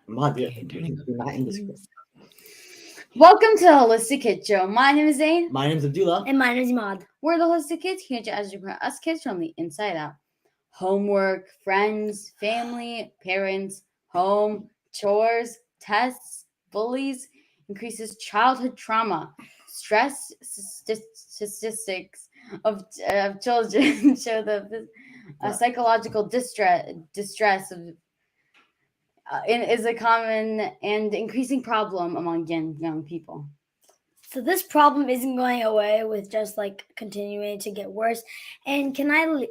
Mod, Okay, turning do off not end the the script. Welcome to the Holistic Kids Show. My name is Zane. My name's Abdullah. And mine is Imad. We're the Holistic Kids here to educate us kids from the inside out. Homework, friends, family, parents, home, chores, tests, bullies, increases childhood trauma, stress statistics of children show the psychological distress of is a common and increasing problem among young people. So this problem isn't going away with just like continuing to get worse, and can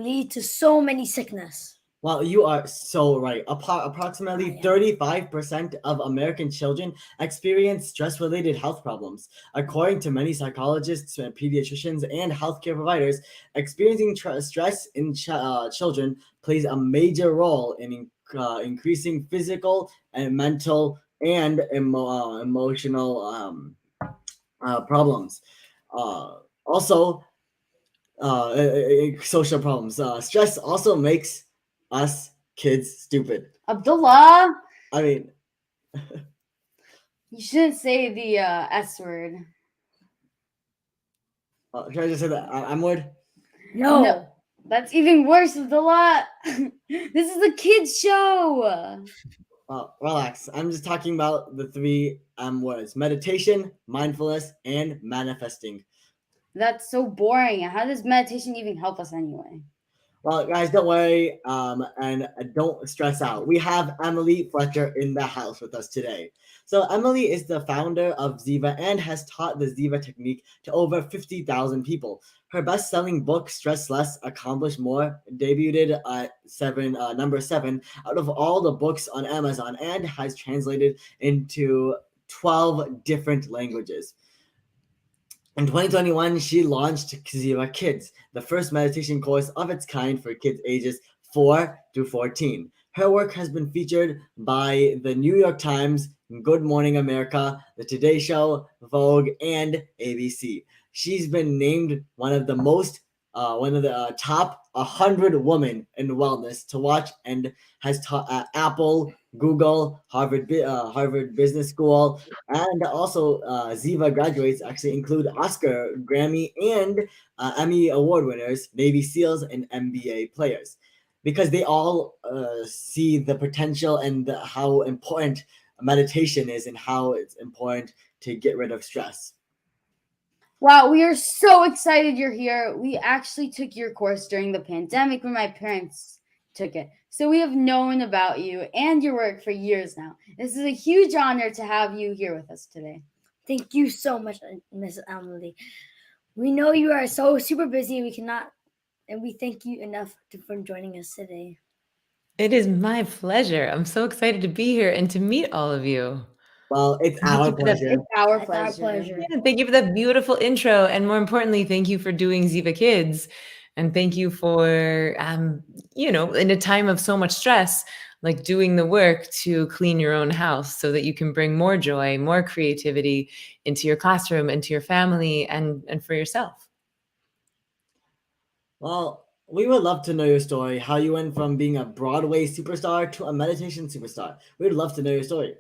lead to so many sickness. Well, you are so right. Approximately 35% of American children experience stress-related health problems. According to many psychologists, pediatricians, and healthcare providers, experiencing stress in children plays a major role in increasing physical and mental and emotional problems. Also, social problems. Stress also makes us kids stupid. Abdullah, I mean, you shouldn't say the S word. should I just say the M word? No. That's even worse, Abdullah. This is a kids show. Relax. I'm just talking about the three M words: meditation, mindfulness, and manifesting. That's so boring. How does meditation even help us anyway? Well, guys, don't worry, and don't stress out. We have Emily Fletcher in the house with us today. So Emily is the founder of Ziva and has taught the Ziva Technique to over 50,000 people. Her best-selling book, Stress Less, Accomplish More, debuted at number 7 out of all the books on Amazon and has translated into 12 different languages. In 2021, she launched Ziva Kids, the first meditation course of its kind for kids ages 4 to 14. Her work has been featured by the New York Times, Good Morning America, The Today Show, Vogue, and ABC. She's been named one of the top 100 women in wellness to watch and has taught at Apple, Google, Harvard Business School, and also Ziva graduates actually include Oscar, Grammy, and Emmy award winners, Navy SEALs, and NBA players, because they all see the potential and how important meditation is and how it's important to get rid of stress. Wow, we are so excited you're here. We actually took your course during the pandemic when my parents took it. So we have known about you and your work for years now. This is a huge honor to have you here with us today. Thank you so much, Miss Emily. We know you are so super busy. And we thank you enough for joining us today. It is my pleasure. I'm so excited to be here and to meet all of you. Well, it's our pleasure. It's our It's pleasure. our pleasure. Yeah, thank you for that beautiful intro. And more importantly, thank you for doing Ziva Kids. And thank you for, in a time of so much stress, like doing the work to clean your own house so that you can bring more joy, more creativity into your classroom, into your family, and for yourself. Well, we would love to know your story, how you went from being a Broadway superstar to a meditation superstar. We would love to know your story.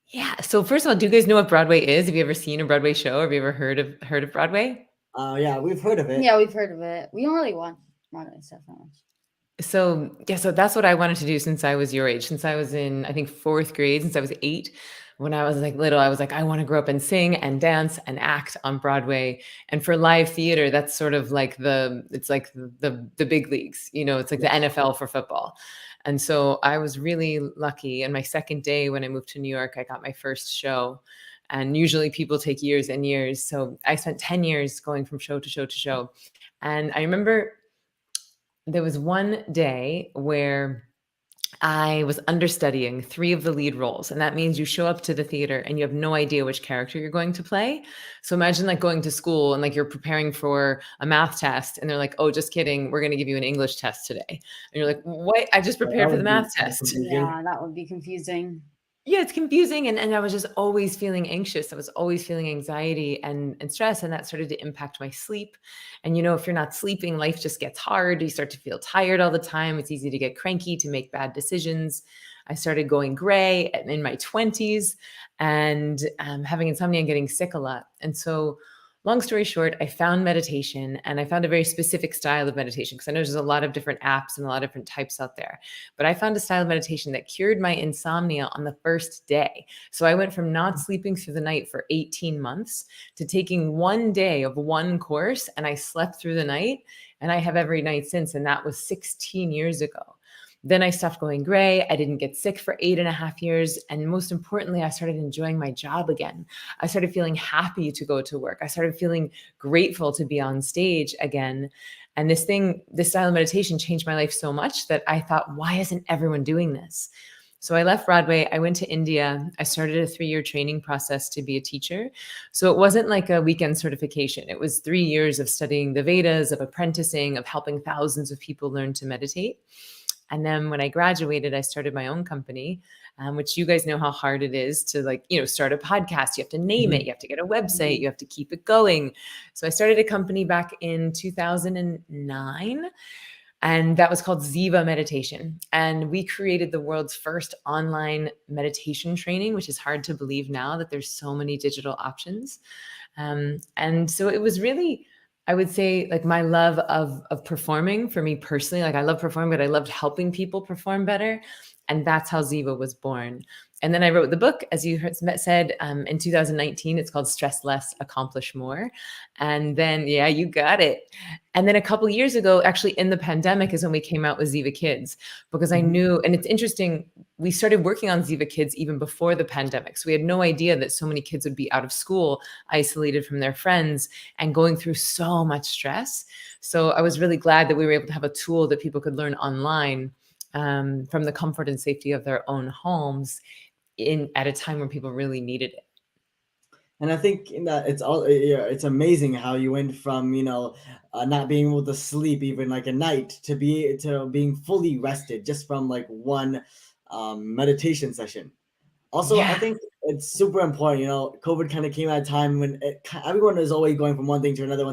Yeah. So first of all, do you guys know what Broadway is? Have you ever seen a Broadway show? Or have you ever heard of Broadway? Yeah, we've heard of it. Yeah, we've heard of it. We don't really want Broadway stuff that much. So that's what I wanted to do since I was your age, since I was in, I think, 4th grade, since I was 8. When I was like little, I was like, I want to grow up and sing and dance and act on Broadway. And for live theater, that's sort of like it's like the big leagues, it's like the NFL for football. And so I was really lucky. And my second day when I moved to New York, I got my first show. And usually people take years and years. So I spent 10 years going from show to show to show. And I remember there was one day where I was understudying 3 of the lead roles. And that means you show up to the theater and you have no idea which character you're going to play. So imagine like going to school and like you're preparing for a math test and they're like, oh, just kidding. We're going to give you an English test today. And you're like, what? I just prepared for the math test. Yeah, that would be confusing. Yeah, it's confusing. And I was just always feeling anxious. I was always feeling anxiety and stress. And that started to impact my sleep. And, if you're not sleeping, life just gets hard. You start to feel tired all the time. It's easy to get cranky, to make bad decisions. I started going gray in my 20s and having insomnia and getting sick a lot. And so long story short, I found meditation, and I found a very specific style of meditation, because I know there's a lot of different apps and a lot of different types out there. But I found a style of meditation that cured my insomnia on the first day. So I went from not sleeping through the night for 18 months to taking one day of one course, and I slept through the night, and I have every night since. And that was 16 years ago. Then I stopped going gray. I didn't get sick for 8.5 years. And most importantly, I started enjoying my job again. I started feeling happy to go to work. I started feeling grateful to be on stage again. And this style of meditation changed my life so much that I thought, why isn't everyone doing this? So I left Broadway. I went to India. I started a 3-year training process to be a teacher. So it wasn't like a weekend certification. It was 3 years of studying the Vedas, of apprenticing, of helping thousands of people learn to meditate. And then when I graduated, I started my own company, which you guys know how hard it is to start a podcast. You have to name it. You have to get a website. You have to keep it going. So I started a company back in 2009, and that was called Ziva Meditation. And we created the world's first online meditation training, which is hard to believe now that there's so many digital options. And so it was really, I would say, like, my love of performing for me personally. Like, I love performing, but I loved helping people perform better. And that's how Ziva was born. And then I wrote the book, as you said, in 2019. It's called Stress Less, Accomplish More. And then, yeah, you got it. And then a couple of years ago, actually in the pandemic, is when we came out with Ziva Kids, because I knew, and it's interesting, we started working on Ziva Kids even before the pandemic. So we had no idea that so many kids would be out of school, isolated from their friends, and going through so much stress. So I was really glad that we were able to have a tool that people could learn online, from the comfort and safety of their own homes, at a time when people really needed it. And I think in that it's amazing how you went from not being able to sleep even like a night to being fully rested just from like one meditation session. Also, I think it's super important. COVID kind of came at a time when everyone is always going from one thing to another,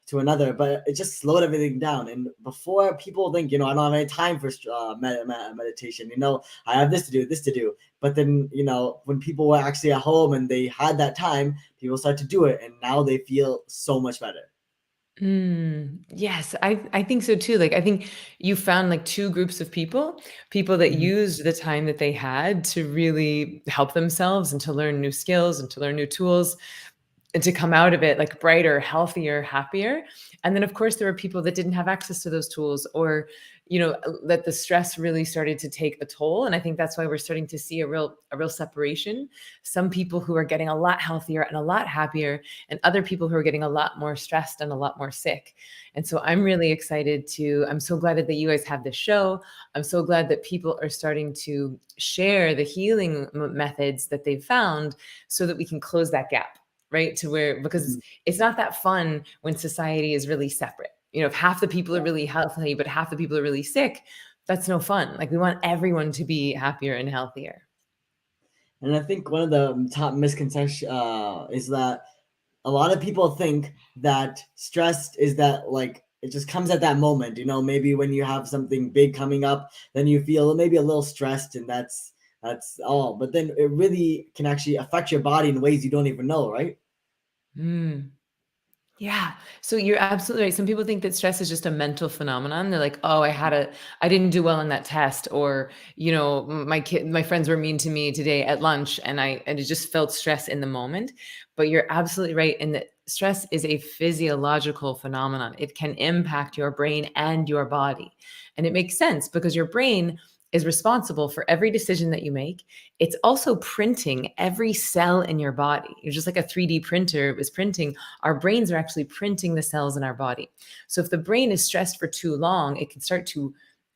to another, but it just slowed everything down. And before, people think, I don't have any time for meditation. I have this to do. But then, when people were actually at home and they had that time, people start to do it, and now they feel so much better. Yes, I think so too. Like, I think you found like two groups of people that used the time that they had to really help themselves and to learn new skills and to learn new tools and to come out of it like brighter, healthier, happier. And then of course there were people that didn't have access to those tools, or that the stress really started to take a toll. And I think that's why we're starting to see a real separation. Some people who are getting a lot healthier and a lot happier, and other people who are getting a lot more stressed and a lot more sick. And so I'm really excited I'm so glad that you guys have this show. I'm so glad that people are starting to share the healing methods that they've found, so that we can close that gap, right? Because it's not that fun when society is really separate. If half the people are really healthy, but half the people are really sick, that's no fun. Like, we want everyone to be happier and healthier. And I think one of the top misconceptions is that a lot of people think that stress is that, like, it just comes at that moment. Maybe when you have something big coming up, then you feel maybe a little stressed, and that's all. But then it really can actually affect your body in ways you don't even know, right? Yeah. So you're absolutely right. Some people think that stress is just a mental phenomenon. They're like, oh, I didn't do well in that test, or, my friends were mean to me today at lunch, and it just felt stress in the moment. But you're absolutely right in that stress is a physiological phenomenon. It can impact your brain and your body. And it makes sense, because your brain is responsible for every decision that you make. It's also printing every cell in your body. You're just like a 3D printer is printing. Our brains are actually printing the cells in our body. So if the brain is stressed for too long, it can start to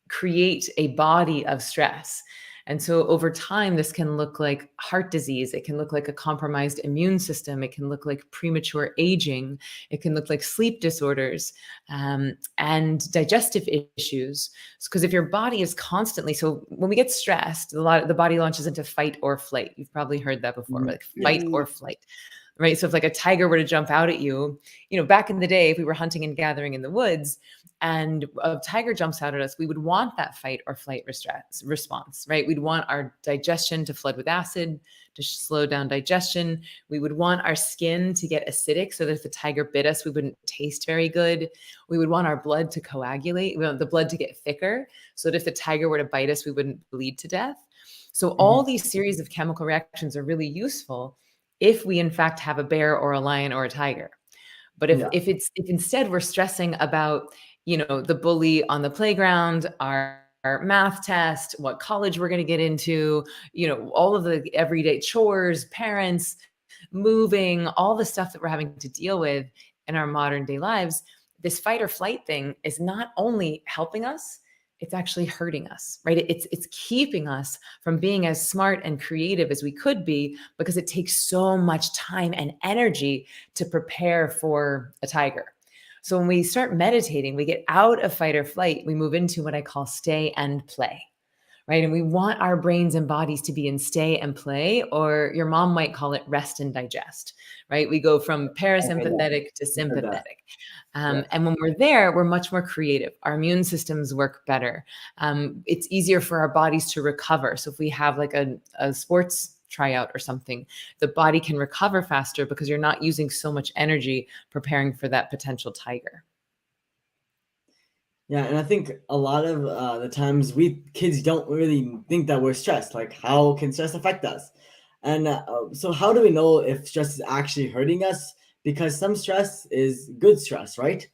create a body of stress. And so over time, this can look like heart disease. It can look like a compromised immune system. It can look like premature aging. It can look like sleep disorders, and digestive issues. Because if your body is constantly, so when we get stressed, the body launches into fight or flight. You've probably heard that before, like fight or flight. right? So if like a tiger were to jump out at you, back in the day, if we were hunting and gathering in the woods and a tiger jumps out at us, we would want that fight or flight response, right? We'd want our digestion to flood with acid to slow down digestion. We would want our skin to get acidic so that if the tiger bit us, we wouldn't taste very good. We would want our blood to coagulate, we want the blood to get thicker so that if the tiger were to bite us, we wouldn't bleed to death. So all these series of chemical reactions are really useful if we in fact have a bear or a lion or a tiger. But if instead we're stressing about, the bully on the playground, our math test, what college we're going to get into, all of the everyday chores, parents, moving, all the stuff that we're having to deal with in our modern day lives, this fight or flight thing is not only helping us, it's actually hurting us, right? It's keeping us from being as smart and creative as we could be because it takes so much time and energy to prepare for a tiger. So when we start meditating, we get out of fight or flight, we move into what I call stay and play, right? And we want our brains and bodies to be in stay and play, or your mom might call it rest and digest, right? We go from parasympathetic to sympathetic. And when we're there, we're much more creative. Our immune systems work better. It's easier for our bodies to recover. So if we have like a sports tryout or something, the body can recover faster because you're not using so much energy preparing for that potential tiger. Yeah, and I think a lot of the times we kids don't really think that we're stressed. Like, how can stress affect us? And so, how do we know if stress is actually hurting us? Because some stress is good stress, right?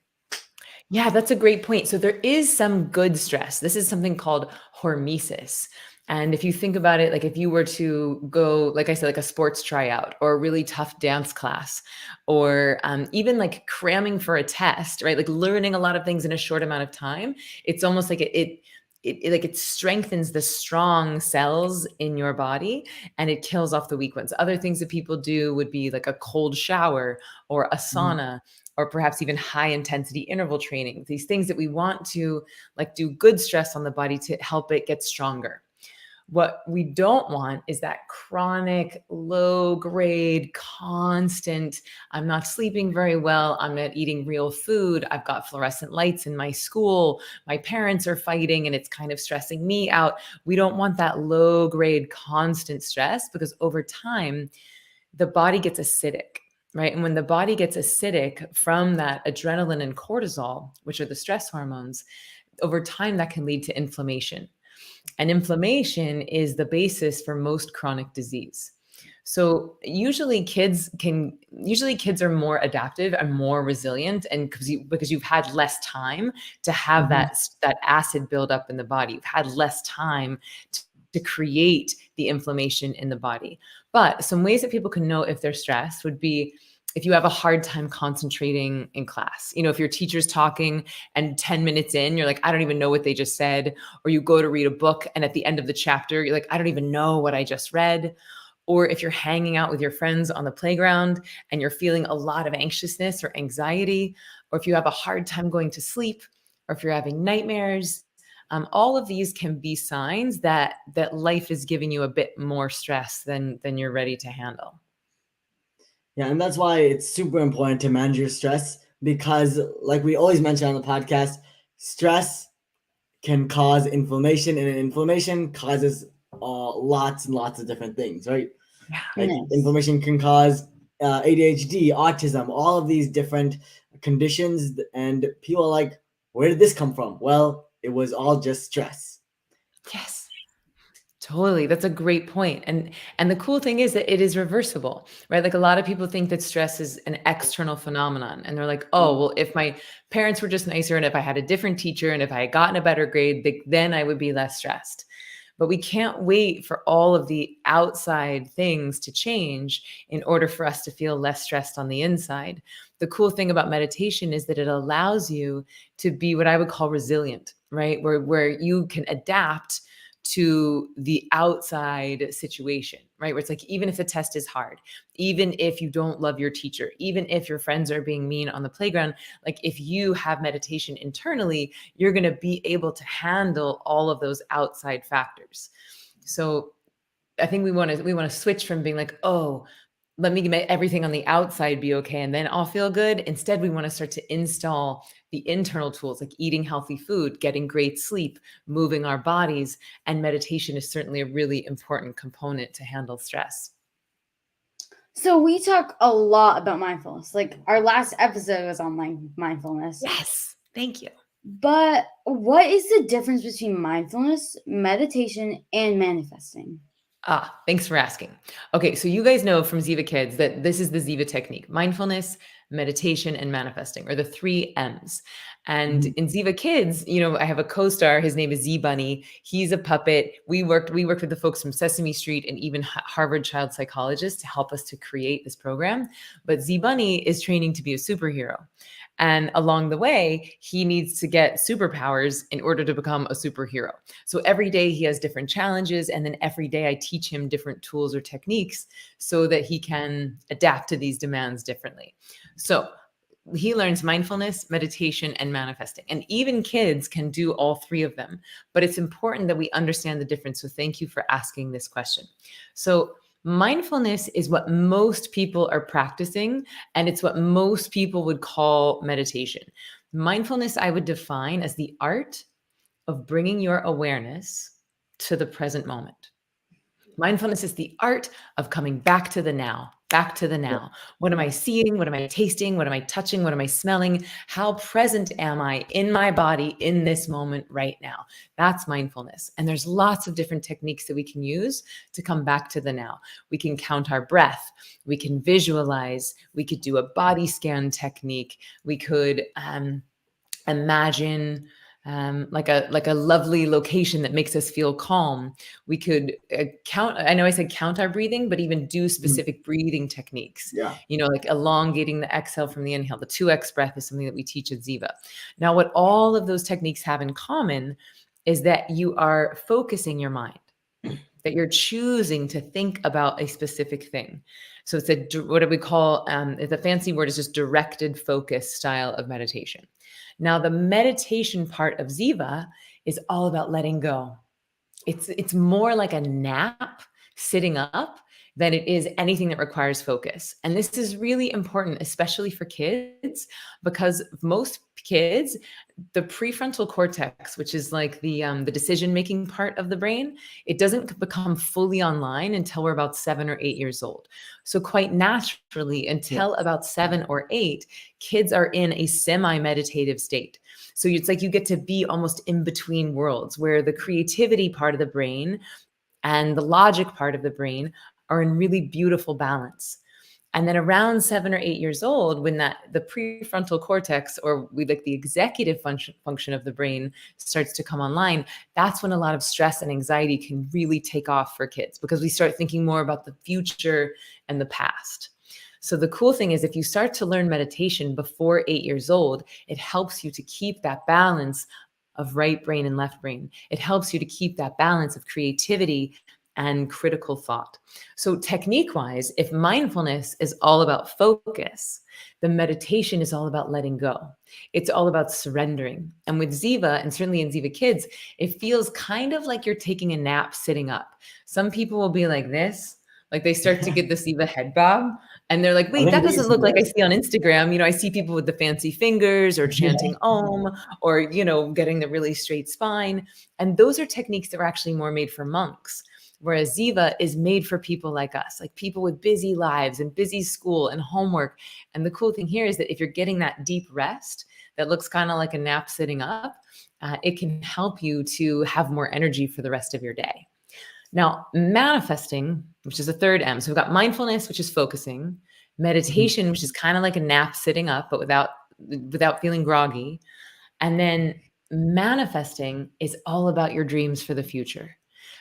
Yeah, that's a great point. So there is some good stress. This is something called hormesis. And if you think about it, like if you were to go, like I said, like a sports tryout or a really tough dance class, or even like cramming for a test, right? Like learning a lot of things in a short amount of time, it's almost like it strengthens the strong cells in your body and it kills off the weak ones. Other things that people do would be like a cold shower or a sauna, or perhaps even high intensity interval training, these things that we want to like do good stress on the body to help it get stronger. What we don't want is that chronic, low grade, constant, I'm not sleeping very well, I'm not eating real food, I've got fluorescent lights in my school, my parents are fighting and it's kind of stressing me out. We don't want that low grade, constant stress because over time, the body gets acidic, right? And when the body gets acidic from that adrenaline and cortisol, which are the stress hormones, over time that can lead to inflammation. And inflammation is the basis for most chronic disease. So usually kids are more adaptive and more resilient, and because you've had less time to have that acid build up in the body. You've had less time to create the inflammation in the body. But some ways that people can know if they're stressed would be if you have a hard time concentrating in class. If your teacher's talking and 10 minutes in, you're like, I don't even know what they just said. Or you go to read a book and at the end of the chapter, you're like, I don't even know what I just read. Or if you're hanging out with your friends on the playground and you're feeling a lot of anxiousness or anxiety, or if you have a hard time going to sleep, or if you're having nightmares, all of these can be signs that life is giving you a bit more stress than you're ready to handle. Yeah, and that's why it's super important to manage your stress because, like we always mention on the podcast, stress can cause inflammation, and inflammation causes lots and lots of different things, right? Like inflammation can cause ADHD, autism, all of these different conditions, and people are like, where did this come from? Well, it was all just stress. Yes. Totally. That's a great point. And the cool thing is that it is reversible, right? Like a lot of people think that stress is an external phenomenon. And they're like, oh, well, if my parents were just nicer and if I had a different teacher and if I had gotten a better grade, then I would be less stressed. But we can't wait for all of the outside things to change in order for us to feel less stressed on the inside. The cool thing about meditation is that it allows you to be what I would call resilient, right? Where you can adapt to the outside situation, right? Where it's like, even if the test is hard, even if you don't love your teacher, even if your friends are being mean on the playground, like if you have meditation internally, you're going to be able to handle all of those outside factors. So I think we want to switch from being like, oh, let me make everything on the outside be okay and then I'll feel good. Instead, we want to start to install the internal tools like eating healthy food, getting great sleep, moving our bodies. And meditation is certainly a really important component to handle stress. So we talk a lot about mindfulness. Like our last episode was on mindfulness. Yes, thank you. But what is the difference between mindfulness, meditation, and manifesting? Thanks for asking. Okay, so you guys know from Ziva Kids that this is the Ziva technique: mindfulness, meditation, and manifesting, or the 3 M's. And in Ziva Kids, I have a co-star. His name is Z Bunny. He's a puppet. We worked with the folks from Sesame Street and even Harvard child psychologists to help us to create this program. But Z Bunny is training to be a superhero. And along the way, he needs to get superpowers in order to become a superhero. So every day he has different challenges. And then every day I teach him different tools or techniques so that he can adapt to these demands differently. So he learns mindfulness, meditation, and manifesting. And even kids can do all 3 of them. But it's important that we understand the difference. So thank you for asking this question. So mindfulness is what most people are practicing, and it's what most people would call meditation. Mindfulness, I would define as the art of bringing your awareness to the present moment. Mindfulness is the art of coming back to the now. What am I seeing? What am I tasting? What am I touching? What am I smelling? How present am I in my body in this moment right now? That's mindfulness. And there's lots of different techniques that we can use to come back to the now. We can count our breath. We can visualize. We could do a body scan technique. We could imagine like a lovely location that makes us feel calm. We could count. I know I said count our breathing, but even do specific breathing techniques. Yeah. Like elongating the exhale from the inhale. The 2x breath is something that we teach at Ziva. Now, what all of those techniques have in common is that you are focusing your mind, that you're choosing to think about a specific thing. So it's what do we call, the fancy word is just directed focus style of meditation. Now, the meditation part of Ziva is all about letting go. It's more like a nap sitting up than it is anything that requires focus. And this is really important, especially for kids, because most kids, the prefrontal cortex, which is like the decision-making part of the brain, it doesn't become fully online until we're about 7 or 8 years old. So quite naturally, until about 7 or 8, kids are in a semi-meditative state. So it's like you get to be almost in between worlds where the creativity part of the brain and the logic part of the brain are in really beautiful balance. And then around 7 or 8 years old, when the prefrontal cortex, or we like the executive function of the brain, starts to come online, that's when a lot of stress and anxiety can really take off for kids, because we start thinking more about the future and the past. So the cool thing is, if you start to learn meditation before 8 years old, it helps you to keep that balance of right brain and left brain. It helps you to keep that balance of creativity and critical thought. So technique-wise, if mindfulness is all about focus, the meditation is all about letting go. It's all about surrendering. And with Ziva, and certainly in Ziva Kids, it feels kind of like you're taking a nap sitting up. Some people will be like this, like they start to get the Ziva head bob, and they're like, wait, that doesn't look like I see on Instagram. I see people with the fancy fingers or chanting Om, or, getting the really straight spine. And those are techniques that are actually more made for monks. Whereas Ziva is made for people like us, like people with busy lives and busy school and homework. And the cool thing here is that if you're getting that deep rest that looks kind of like a nap sitting up, it can help you to have more energy for the rest of your day. Now, manifesting, which is the 3rd M. So we've got mindfulness, which is focusing, meditation, which is kind of like a nap sitting up, but without feeling groggy. And then manifesting is all about your dreams for the future.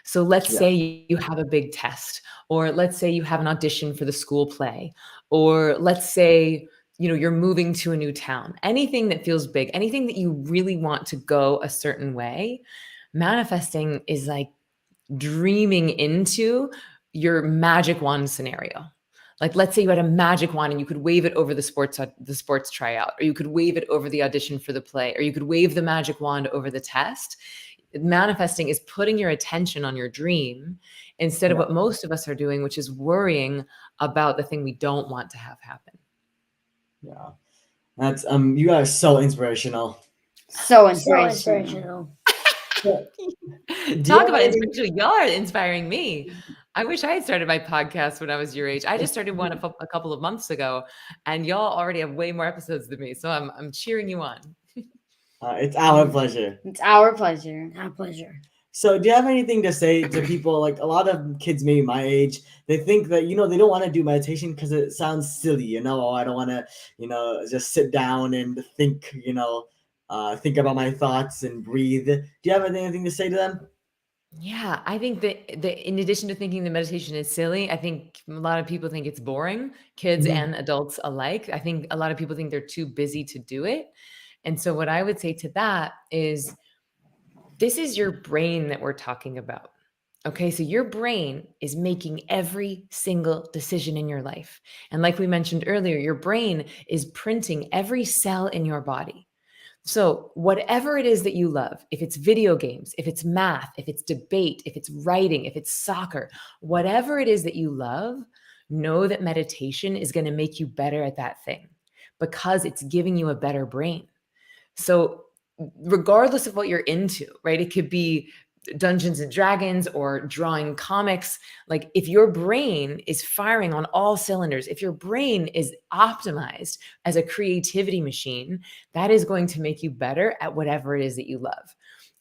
So let's say you have a big test, or let's say you have an audition for the school play, or let's say, you're moving to a new town. Anything that feels big, anything that you really want to go a certain way, manifesting is like dreaming into your magic wand scenario. Like, let's say you had a magic wand and you could wave it over the sports tryout, or you could wave it over the audition for the play, or you could wave the magic wand over the test. manifesting is putting your attention on your dream instead of what most of us are doing, which is worrying about the thing we don't want to have happen. Yeah. That's you are so inspirational. So So inspirational. inspirational. Talk about inspirational. Y'all are inspiring me. I wish I had started my podcast when I was your age. I just started one a couple of months ago, and y'all already have way more episodes than me. So I'm cheering you on. It's our pleasure. It's our pleasure. Our pleasure. So, do you have anything to say to people? Like a lot of kids, maybe my age, they think that they don't want to do meditation because it sounds silly. Oh, I don't want to, just sit down and think. Think about my thoughts and breathe. Do you have anything to say to them? Yeah, I think that in addition to thinking the meditation is silly, I think a lot of people think it's boring, kids Mhm. and adults alike. I think a lot of people think they're too busy to do it. And so what I would say to that is, this is your brain that we're talking about. Okay, so your brain is making every single decision in your life. And like we mentioned earlier, your brain is printing every cell in your body. So, whatever it is that you love, if it's video games, if it's math, if it's debate, if it's writing, if it's soccer, whatever it is that you love, know that meditation is going to make you better at that thing because it's giving you a better brain. So, regardless of what you're into, right? It could be Dungeons and Dragons or drawing comics. Like, if your brain is firing on all cylinders, if your brain is optimized as a creativity machine, that is going to make you better at whatever it is that you love.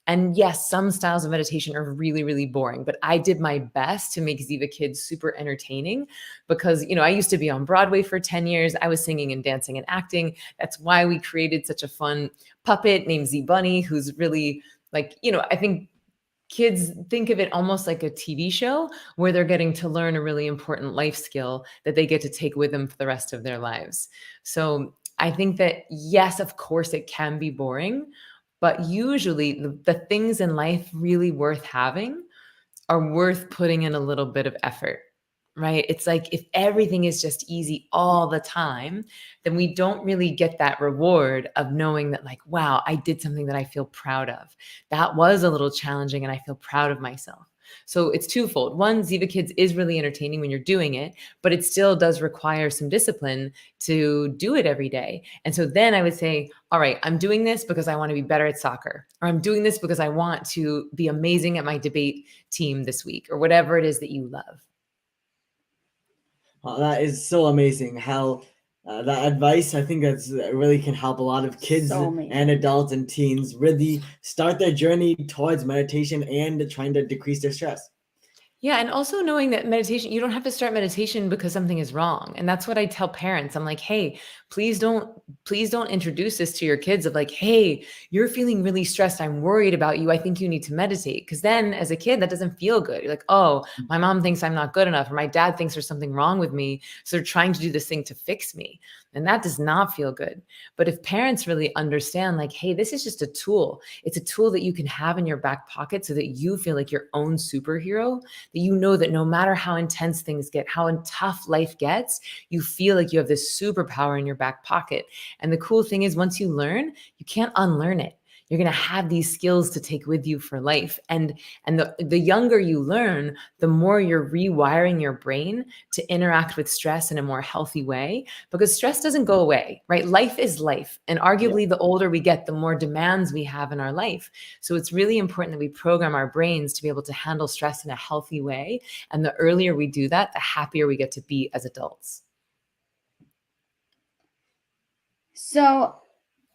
And yes, some styles of meditation are really, really boring, but I did my best to make Ziva Kids super entertaining because, I used to be on Broadway for 10 years. I was singing and dancing and acting. That's why we created such a fun puppet named Z Bunny, who's really like, I think kids think of it almost like a TV show where they're getting to learn a really important life skill that they get to take with them for the rest of their lives. So I think that, yes, of course, it can be boring, but usually the things in life really worth having are worth putting in a little bit of effort, right? It's like if everything is just easy all the time, then we don't really get that reward of knowing that, like, wow, I did something that I feel proud of. That was a little challenging and I feel proud of myself. So it's twofold. One, Ziva Kids is really entertaining when you're doing it, but it still does require some discipline to do it every day. And so then I would say, all right, I'm doing this because I want to be better at soccer, or I'm doing this because I want to be amazing at my debate team this week, or whatever it is that you love. That is so amazing. How that advice, I think that's really can help a lot of kids So amazing. and adults and teens really start their journey towards meditation and trying to decrease their stress. Yeah. And also knowing that meditation, you don't have to start meditation because something is wrong. And that's what I tell parents. I'm like, hey, please don't introduce this to your kids of like, hey, you're feeling really stressed. I'm worried about you. I think you need to meditate. Because then as a kid, that doesn't feel good. You're like, oh, my mom thinks I'm not good enough, or my dad thinks there's something wrong with me. So they're trying to do this thing to fix me. And that does not feel good. But if parents really understand, like, hey, this is just a tool. It's a tool that you can have in your back pocket so that you feel like your own superhero, that you know that no matter how intense things get, how tough life gets, you feel like you have this superpower in your back pocket. And the cool thing is, once you learn, you can't unlearn it. You're going to have these skills to take with you for life. And the younger you learn, the more you're rewiring your brain to interact with stress in a more healthy way, because stress doesn't go away, right? Life is life. And arguably, the older we get, the more demands we have in our life. So it's really important that we program our brains to be able to handle stress in a healthy way. And the earlier we do that, the happier we get to be as adults. So,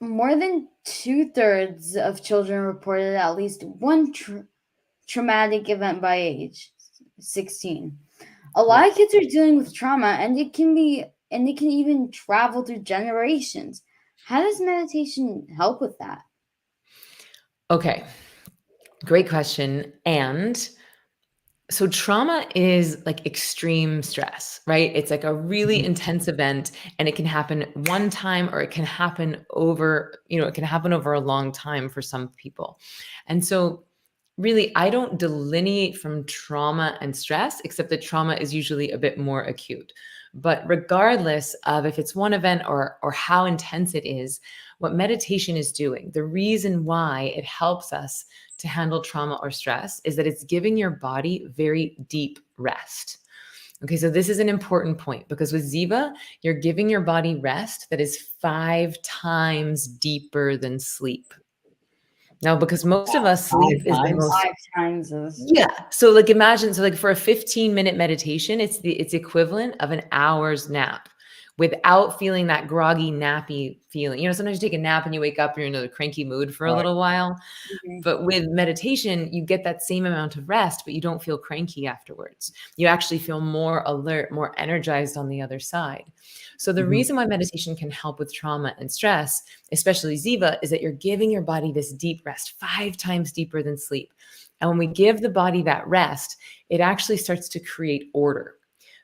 more than 2/3 of children reported at least one traumatic event by age 16. A lot of kids are dealing with trauma, and it can even travel through generations. How does meditation help with that? Okay, great question. And so trauma is like extreme stress, right? It's like a really intense event, and it can happen one time, or it can happen over, a long time for some people. And so really, I don't delineate from trauma and stress, except that trauma is usually a bit more acute. But regardless of if it's one event or how intense it is, what meditation is doing, the reason why it helps us to handle trauma or stress is that it's giving your body very deep rest. Okay, so this is an important point because with Ziva, you're giving your body rest that is 5 times deeper than sleep. Now, because most of us sleep is the times? most 5 times as yeah. So like imagine, so like for a 15-minute meditation, it's equivalent of an hour's nap without feeling that groggy, nappy feeling. Sometimes you take a nap and you wake up, you're in a cranky mood for a Right. little while. Mhm. But with meditation, you get that same amount of rest, but you don't feel cranky afterwards. You actually feel more alert, more energized on the other side. So the Mhm. reason why meditation can help with trauma and stress, especially Ziva, is that you're giving your body this deep rest, 5 times deeper than sleep. And when we give the body that rest, it actually starts to create order.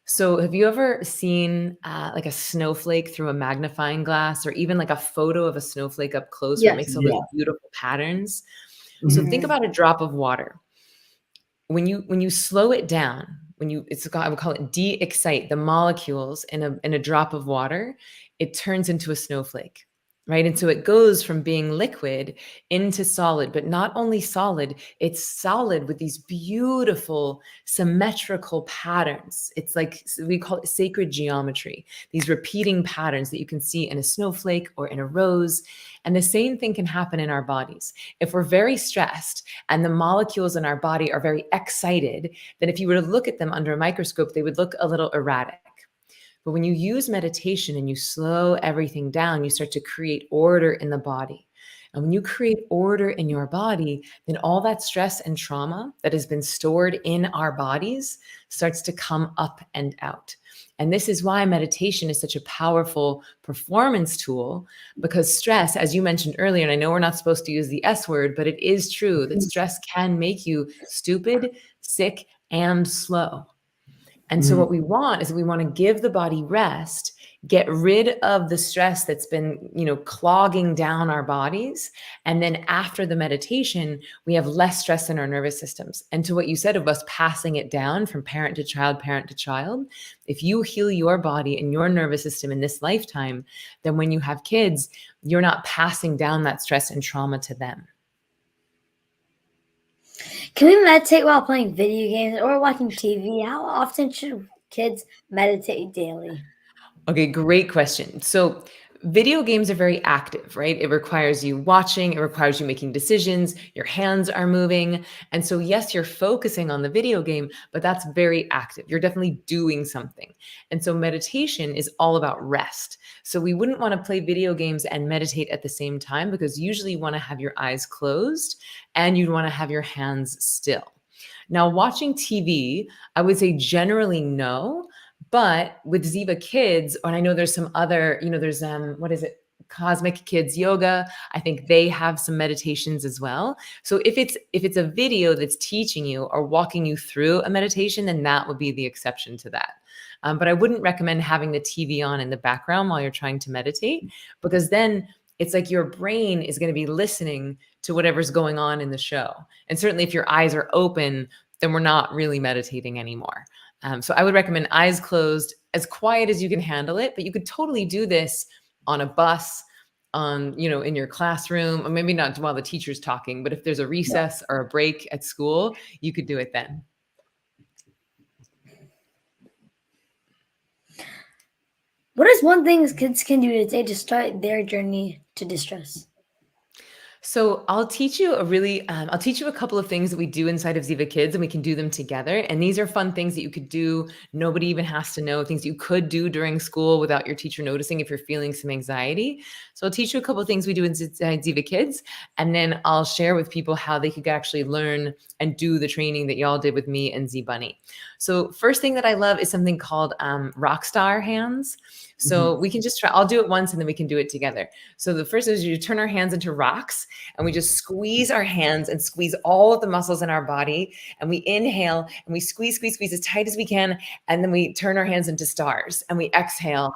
So have you ever seen like a snowflake through a magnifying glass, or even like a photo of a snowflake up close where it Yes. makes all those Yeah. beautiful patterns? So Mhm. think about a drop of water. When you slow it down, I would call it de-excite the molecules in a drop of water, it turns into a snowflake, right? And so it goes from being liquid into solid, but not only solid, it's solid with these beautiful symmetrical patterns. It's like we call it sacred geometry, these repeating patterns that you can see in a snowflake or in a rose. And the same thing can happen in our bodies. If we're very stressed and the molecules in our body are very excited, then if you were to look at them under a microscope, they would look a little erratic. But when you use meditation and you slow everything down, you start to create order in the body. And when you create order in your body, then all that stress and trauma that has been stored in our bodies starts to come up and out. And this is why meditation is such a powerful performance tool, because stress, as you mentioned earlier, and I know we're not supposed to use the S word, but it is true that stress can make you stupid, sick, and slow. And so Mhm. what we want is we want to give the body rest, get rid of the stress that's been, clogging down our bodies. And then after the meditation, we have less stress in our nervous systems. And to what you said of us passing it down from parent to child, if you heal your body and your nervous system in this lifetime, then when you have kids, you're not passing down that stress and trauma to them. Can we meditate while playing video games or watching TV? How often should kids meditate daily? Okay, great question. So, video games are very active, right? It requires you watching, it requires you making decisions, your hands are moving. And so, yes, you're focusing on the video game, but that's very active. You're definitely doing something. And so, meditation is all about rest. So, we wouldn't want to play video games and meditate at the same time, because usually you want to have your eyes closed and you'd want to have your hands still. Now, watching TV, I would say generally no. But with Ziva Kids, and I know there's some other, there's what is it? Cosmic Kids Yoga. I think they have some meditations as well. So if it's a video that's teaching you or walking you through a meditation, then that would be the exception to that. But I wouldn't recommend having the TV on in the background while you're trying to meditate, because then it's like your brain is going to be listening to whatever's going on in the show. And certainly if your eyes are open, then we're not really meditating anymore. So I would recommend eyes closed, as quiet as you can handle it, but you could totally do this on a bus, in your classroom, or maybe not while the teacher's talking, but if there's a recess or a break at school, you could do it then. What is one thing kids can do today to start their journey to distress? So I'll teach you a couple of things that we do inside of Ziva Kids, and we can do them together. And these are fun things that you could do. Nobody even has to know, things you could do during school without your teacher noticing if you're feeling some anxiety. So I'll teach you a couple of things we do inside Ziva Kids, and then I'll share with people how they could actually learn and do the training that y'all did with me and Z Bunny. So first thing that I love is something called Rockstar hands. So we can just try, I'll do it once and then we can do it together. So the first is you turn our hands into rocks and we just squeeze our hands and squeeze all of the muscles in our body. And we inhale and we squeeze as tight as we can. And then we turn our hands into stars and we exhale.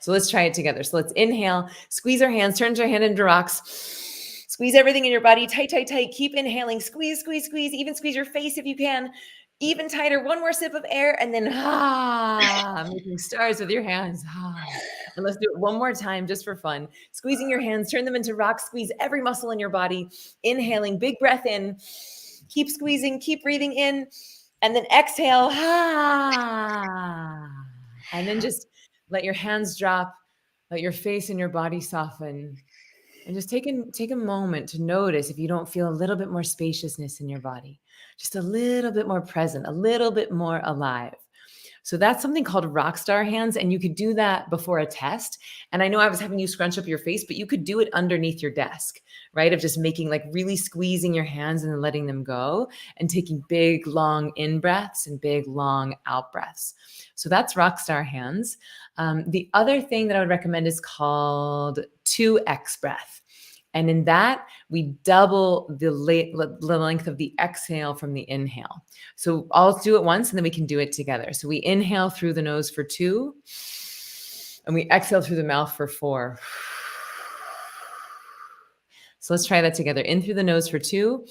So let's try it together. So let's inhale, squeeze our hands, turn our hand into rocks, Squeeze everything in your body, tight, tight, tight. Keep inhaling, squeeze, squeeze, squeeze. Even squeeze your face if you can. Even tighter. One more sip of air, and then making stars with your hands. And let's do it one more time just for fun. Squeezing your hands, turn them into rocks. Squeeze every muscle in your body. Inhaling, big breath in. Keep squeezing, keep breathing in, and then exhale. And then just let your hands drop. Let your face and your body soften. And just take a moment to notice if you don't feel a little bit more spaciousness in your body, just a little bit more present, a little bit more alive. So that's something called rock star hands. And you could do that before a test. And I know I was having you scrunch up your face, but you could do it underneath your desk, right? Of just making like really squeezing your hands and then letting them go and taking big, long in breaths and big, long out breaths. So that's rock star hands. The other thing that I would recommend is called 2x breath. And in that, we double the length of the exhale from the inhale. So I'll do it once and then we can do it together. So we inhale through the nose for 2, and we exhale through the mouth for 4. So let's try that together. In through the nose for 2,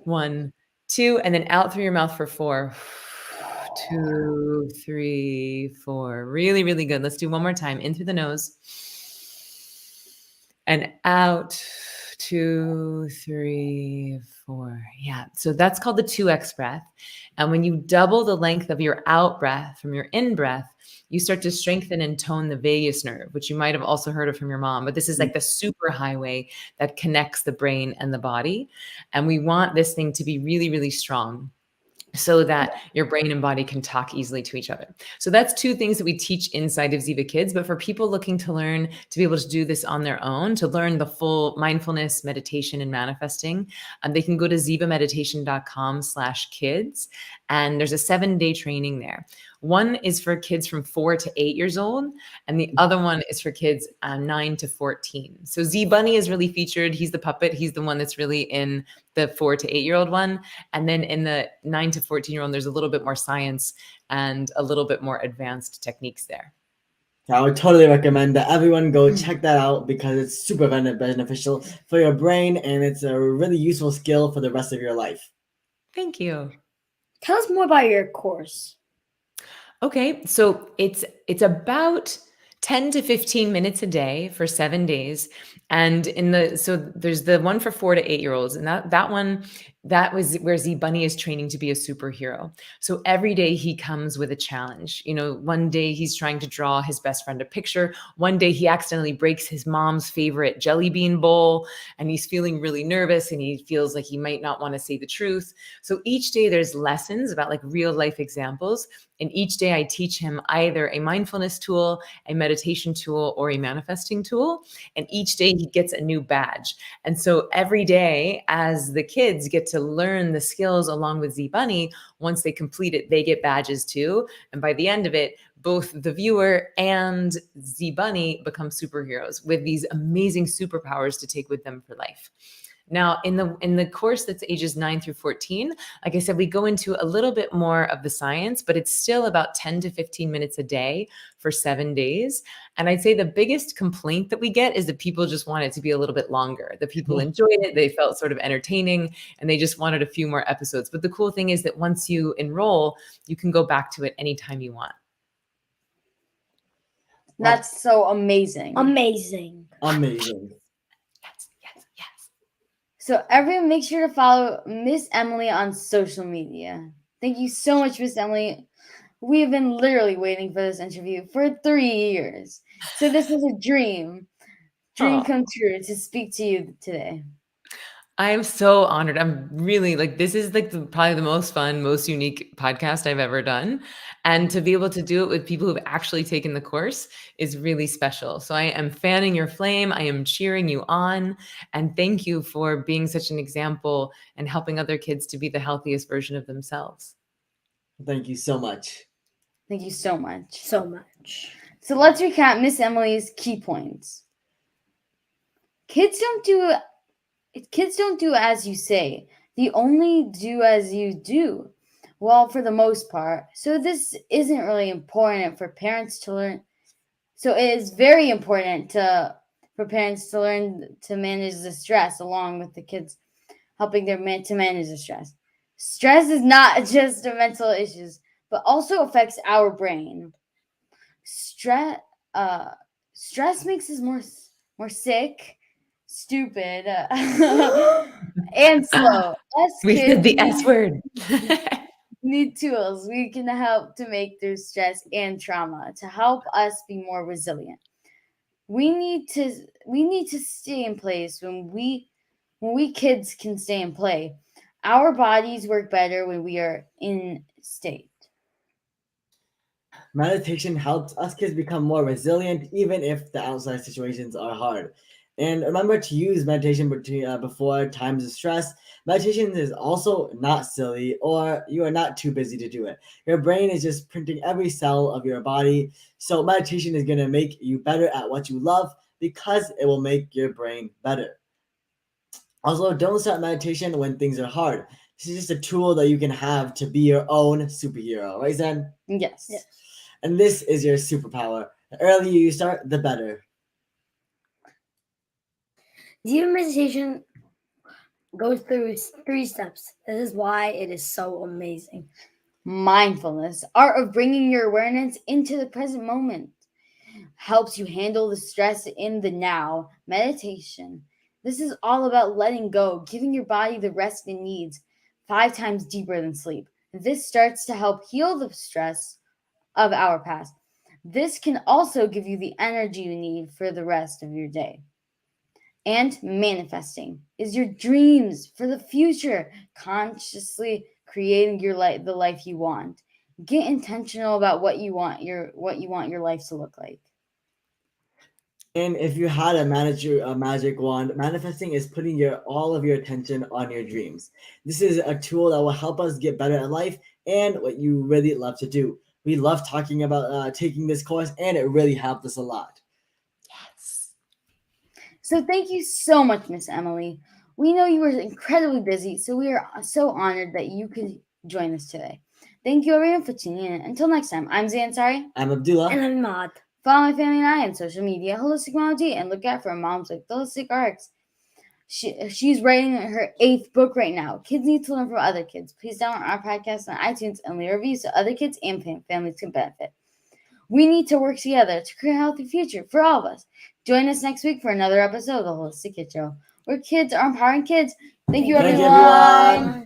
1, 2, and then out through your mouth for 4. 2, 3, 4. Really, really good. Let's do one more time. In through the nose. And out, 2, 3, 4. Yeah. So that's called the 2x breath. And when you double the length of your out breath from your in breath, you start to strengthen and tone the vagus nerve, which you might have also heard of from your mom. But this is like the super highway that connects the brain and the body. And we want this thing to be really, really strong, so that your brain and body can talk easily to each other. So that's 2 things that we teach inside of Ziva Kids. But for people looking to learn to be able to do this on their own, to learn the full mindfulness, meditation, and manifesting, they can go to zivameditation.com/kids. And there's a 7-day training there. One is for kids from 4 to 8 years old, and the other one is for kids 9 to 14. So Z Bunny is really featured. He's the puppet. He's the one that's really in the 4 to 8-year-old one. And then in the 9 to 14-year-old, there's a little bit more science and a little bit more advanced techniques there. I would totally recommend that everyone go check that out because it's super beneficial for your brain and it's a really useful skill for the rest of your life. Thank you. Tell us more about your course. Okay, so it's about 10 to 15 minutes a day for 7 days. And so there's the one for 4 to 8-year-olds. And that one, that was where Z Bunny is training to be a superhero. So every day he comes with a challenge. One day he's trying to draw his best friend a picture. One day he accidentally breaks his mom's favorite jelly bean bowl and he's feeling really nervous and he feels like he might not want to say the truth. So each day there's lessons about like real life examples. And each day I teach him either a mindfulness tool, a meditation tool, or a manifesting tool. And each day he gets a new badge. And so every day as the kids get to learn the skills along with Z Bunny, once they complete it, they get badges too. And by the end of it, both the viewer and Z Bunny become superheroes with these amazing superpowers to take with them for life. Now, in the course that's ages 9 through 14, like I said, we go into a little bit more of the science, but it's still about 10 to 15 minutes a day for 7 days. And I'd say the biggest complaint that we get is that people just want it to be a little bit longer. The people enjoyed it. They felt sort of entertaining and they just wanted a few more episodes. But the cool thing is that once you enroll, you can go back to it anytime you want. That's so amazing. Amazing. So everyone make sure to follow Miss Emily on social media. Thank you so much, Miss Emily. We have been literally waiting for this interview for 3 years. So this was a dream come true to speak to you today. I am so honored. I'm really this is probably the most fun, most unique podcast I've ever done. And to be able to do it with people who've actually taken the course is really special. So I am fanning your flame. I am cheering you on. And thank you for being such an example and helping other kids to be the healthiest version of themselves. Thank you so much. Thank you so much. So much. So let's recap Miss Emily's key points. Kids don't do as you say. They only do as you do. Well, for the most part. So this isn't really important for parents to learn. So it is very important for parents to learn to manage the stress along with the kids helping them to manage the stress. Stress is not just a mental issue, but also affects our brain. Stress makes us more sick, stupid, and slow. Us We kids said the S word. need tools we can help to make through stress and trauma to help us be more resilient. We need to stay in place when we kids can stay and play. Our bodies work better when we are in state. Meditation helps us kids become more resilient, even if the outside situations are hard. And remember to use meditation before times of stress. Meditation is also not silly, or you are not too busy to do it. Your brain is just printing every cell of your body. So meditation is going to make you better at what you love because it will make your brain better. Also, don't start meditation when things are hard. This is just a tool that you can have to be your own superhero, right, Zen? Yes. And this is your superpower. The earlier you start, the better. Ziva meditation goes through 3 steps. This is why it is so amazing. Mindfulness, art of bringing your awareness into the present moment, helps you handle the stress in the now. Meditation. This is all about letting go, giving your body the rest it needs 5 times deeper than sleep. This starts to help heal the stress of our past. This can also give you the energy you need for the rest of your day. And manifesting is your dreams for the future, consciously creating your life, the life you want. Get intentional about what you want your life to look like. And if you had a magic wand, manifesting is putting all of your attention on your dreams. This is a tool that will help us get better at life and what you really love to do. We love talking about taking this course, and it really helped us a lot. Yes. So thank you so much, Miss Emily. We know you were incredibly busy, so we are so honored that you could join us today. Thank you, everyone, for tuning in. Until next time, I'm Zansari. I'm Abdullah. And I'm Maud. Follow my family and I on social media, Holistic Mom D, and look out for Moms with Holistic RX. She's writing her 8th book right now. Kids need to learn from other kids. Please download our podcast on iTunes and leave reviews so other kids and families can benefit. We need to work together to create a healthy future for all of us. Join us next week for another episode of the Holistic Kid Show, where kids are empowering kids. Thank you, everyone.